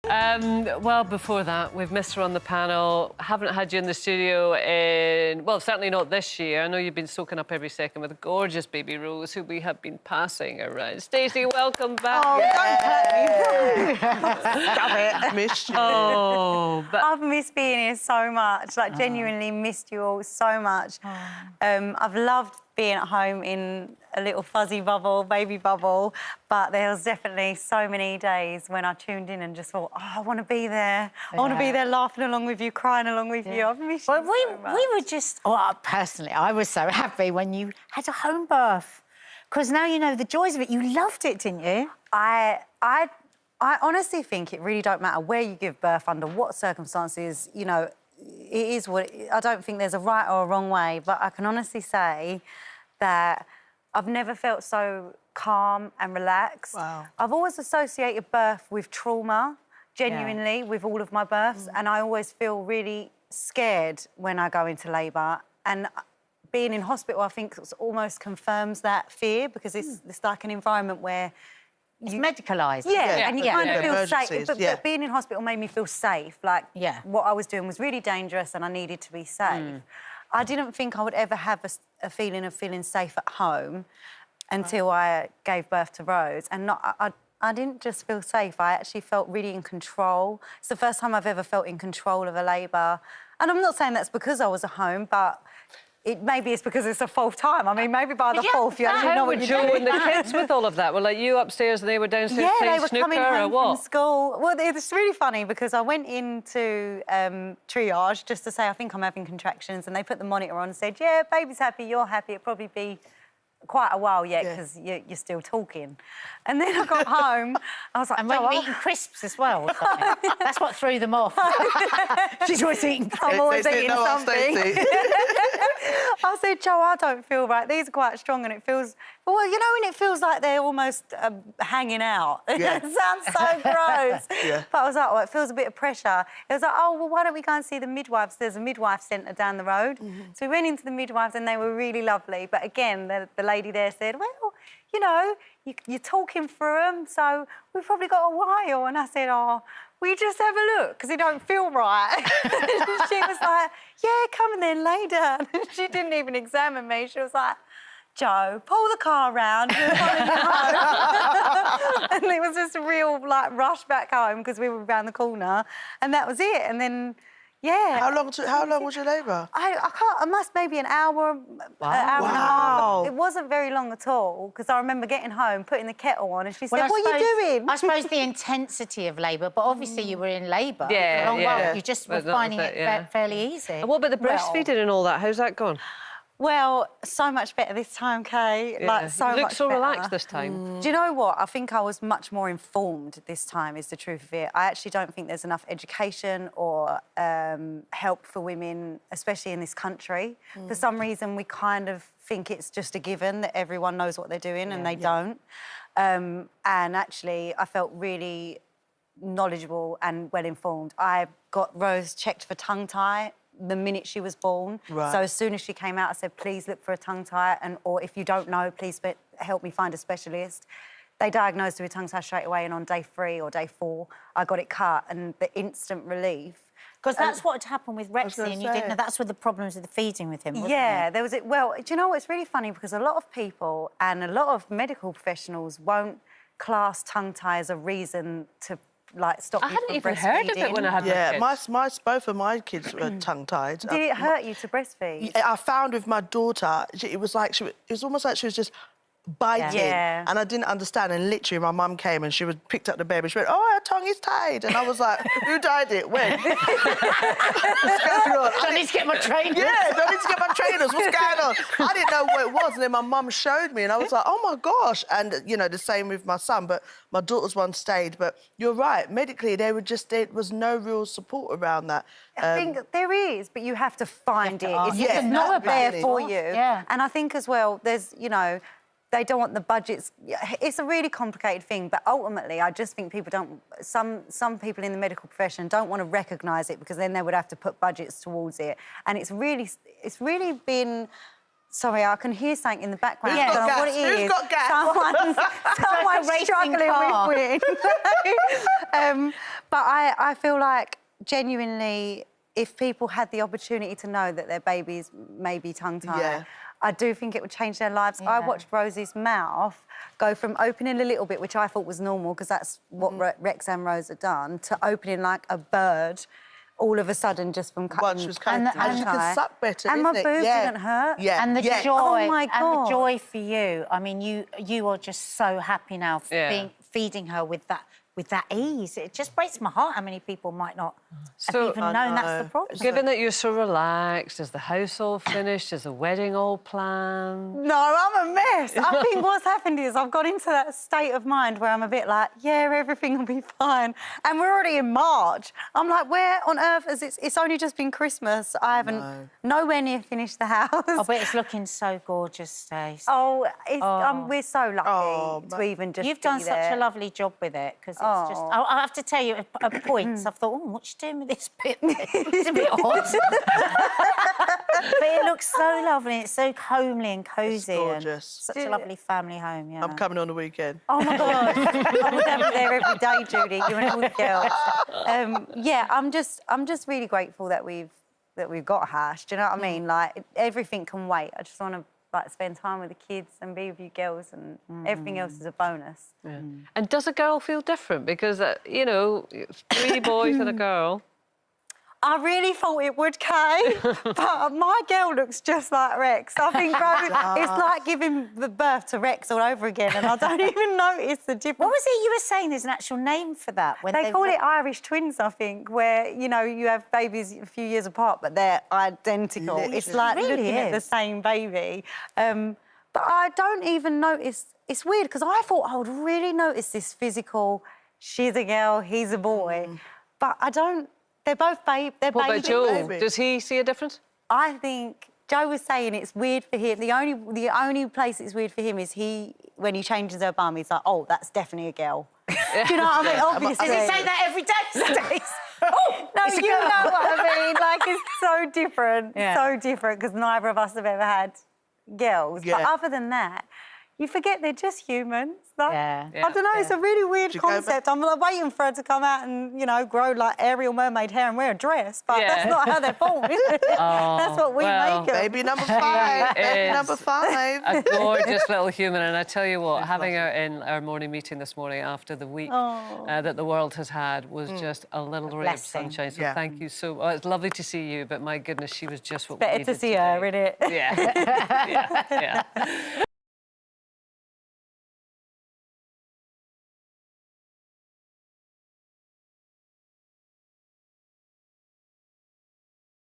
Well, before that, we've missed her on the panel. Haven't had you in the studio in... Well, certainly not this year. I know you've been soaking up every second with gorgeous baby Rose, who we have been passing around. Stacey, welcome back. Oh, don't hurt me. Stop it. Missed you. Oh, but... I've missed being here so much. Like, genuinely missed you all so much. I've loved being at home in a little fuzzy bubble, baby bubble, but there was definitely so many days when I tuned in and just thought, oh, I want to be there. I want to be there laughing along with you, crying along with you. I've missed you so much. We were just... Well, personally, I was so happy when you had a home birth, because now you know the joys of it. You loved it, didn't you? I honestly think it really don't matter where you give birth, under what circumstances, you know, it is what... I don't think there's a right or a wrong way, but I can honestly say that I've never felt so calm and relaxed. Wow. I've always associated birth with trauma, genuinely, with all of my births, and I always feel really scared when I go into labour. And being in hospital, I think, almost confirms that fear, because it's like an environment where... It's medicalised. Yeah, and you kind of feel safe. Emergencies, But being in hospital made me feel safe. Like, what I was doing was really dangerous and I needed to be safe. I didn't think I would ever have a feeling of feeling safe at home until I gave birth to Rose. And I didn't just feel safe, I actually felt really in control. It's the first time I've ever felt in control of a labour. And I'm not saying that's because I was at home, but... maybe it's because it's a fourth time. I mean, maybe by the fourth you actually know what you're doing. How were Joe and the kids with all of that? Were, like, you upstairs and they were downstairs playing snooker, coming home or what? from school. Well, it's really funny because I went into triage just to say I think I'm having contractions, and they put the monitor on and said, yeah, baby's happy, you're happy. It'll probably be quite a while yet because you're still talking. And then I got home, I was like... And when you eating crisps as well. That's what threw them off. She's always eating crisps. I'm always eating something. I said, Joe, I don't feel right. These are quite strong and it feels... Well, you know when it feels like they're almost hanging out? Yeah. It sounds so gross. But I was like, oh, it feels a bit of pressure. It was like, oh, well, why don't we go and see the midwives? There's a midwife centre down the road. So we went into the midwives and they were really lovely. But again, the lady there said, well, you know, you're talking through them, so we've probably got a while. And I said, oh, will you just have a look? Because it don't feel right. She was like, yeah, come and then lay down. She didn't even examine me. She was like, Joe, pull the car round. We're following you home. And it was just a real, like, rush back home because we were around the corner. And that was it. And then... yeah. How long was your labour? I can't... I must maybe an hour, an hour and a half. It wasn't very long at all, because I remember getting home, putting the kettle on, and she said, what are you doing? I suppose the intensity of labour, but obviously you were in labour for Yeah, a long yeah. while. You just were finding it fairly easy. And what about the breastfeeding and all that? How's that gone? Well, so much better this time, Kay. Yeah. Like, so much You look so better. relaxed this time. Do you know what? I think I was much more informed this time, is the truth of it. I actually don't think there's enough education or help for women, especially in this country. For some reason, we kind of think it's just a given that everyone knows what they're doing, and they don't. And actually, I felt really knowledgeable and well-informed. I got Rose checked for tongue tie the minute she was born. Right. So as soon as she came out, I said, please look for a tongue tie, or if you don't know, please help me find a specialist. They diagnosed her with tongue tie straight away, and on day 3 or day 4, I got it cut, and the instant relief. Because that's what had happened with Rexy, and you didn't know that's where the problems with the feeding with him, wasn't it? There was it. Well, do you know what's really funny? Because a lot of people and a lot of medical professionals won't class tongue tie as a reason to, like, stop you from breastfeeding. I hadn't even heard of it when I had my kids. Both of my kids were tongue-tied. Did it hurt you to breastfeed? I found with my daughter, it was almost like she was just biting, and I didn't understand. And literally, my mum came and she picked up the baby. She went, "Oh, her tongue is tied," and I was like, "Who tied it? When?" What's going on? I need to get my trainers. Yeah, I need to get my trainers. What's going on? I didn't know what it was, and then my mum showed me, and I was like, "Oh my gosh!" And you know, the same with my son, but my daughter's one stayed. But you're right, medically, there was no real support around that. I think there is, but you have to find it. It's not there for you. Yeah. And I think as well, there's, you know, they don't want the budgets. It's a really complicated thing, but ultimately, I just think people don't... Some people in the medical profession don't want to recognise it, because then they would have to put budgets towards it. And it's really been... Sorry, I can hear something in the background. Who's I don't got know what gas? it is. Who's got gas? Someone's struggling with wind. But I feel like, genuinely, if people had the opportunity to know that their babies may be tongue-tied, I do think it would change their lives. I watched Rosie's mouth go from opening a little bit, which I thought was normal, because that's what Rex and Rose had done, to opening like a bird all of a sudden just from cutting. Once she was cutting, and she could suck better, and my boobs didn't hurt. Yeah. And the joy, oh my God. and the joy for you. I mean, you are just so happy now for feeding her with that ease. It just breaks my heart how many people might not have even known that's the problem. Given that you're so relaxed, is the house all finished? Is the wedding all planned? No, I'm a mess. I think what's happened is I've got into that state of mind where I'm a bit like, yeah, everything will be fine. And we're already in March. I'm like, where on earth is it? It's only just been Christmas. I haven't nowhere near finished the house. Oh, but it's looking so gorgeous, Stacey. Oh, we're so lucky to even just You've done such a lovely job with it, because it's just... I have to tell you, at points, I've thought, what you doing with this bit? It's a bit odd. But it looks so lovely. It's so homely and cosy. It's gorgeous. Such a lovely family home, I'm coming on the weekend. Oh, my God. I'm going to be there every day, Judy, you and all the girls. Yeah, I'm just really grateful that we've got Hash. Do you know what I mean? Like, everything can wait. I just want to spend time with the kids and be with you girls, and everything else is a bonus. Yeah. And does a girl feel different? Because, you know, 3 boys and a girl. I really thought it would, Kay, but my girl looks just like Rex. I think it's like giving the birth to Rex all over again, and I don't even notice the difference. What was it you were saying? There's an actual name for that. When they call it Irish twins, I think, where, you know, you have babies a few years apart, but they're identical. Literally. It's like It really looking at the same baby. But I don't even notice. It's weird, because I thought I would really notice this physical, she's a girl, he's a boy. But I don't. They're both babies. What about Joe? Does he see a difference? I think Joe was saying it's weird for him. The only place it's weird for him is when he changes her bum, he's like, oh, that's definitely a girl. Do you know what I mean? Obviously. Does he say that every day, Stacey? No, you know what I mean. Like, it's so different, so different, because neither of us have ever had girls. But other than that, you forget they're just humans. Like, I don't know, it's a really weird concept. I'm like waiting for her to come out and, you know, grow like Ariel Mermaid hair and wear a dress, but that's not how they're born, is it? That's what we make them. Baby number 5. Baby number 5. A gorgeous little human. And I tell you what, having her in our morning meeting this morning after the week that the world has had was just a little ray of sunshine. So thank you so much. It's lovely to see you, but my goodness, she was just what we needed Better to see her, isn't it? Yeah. Yeah.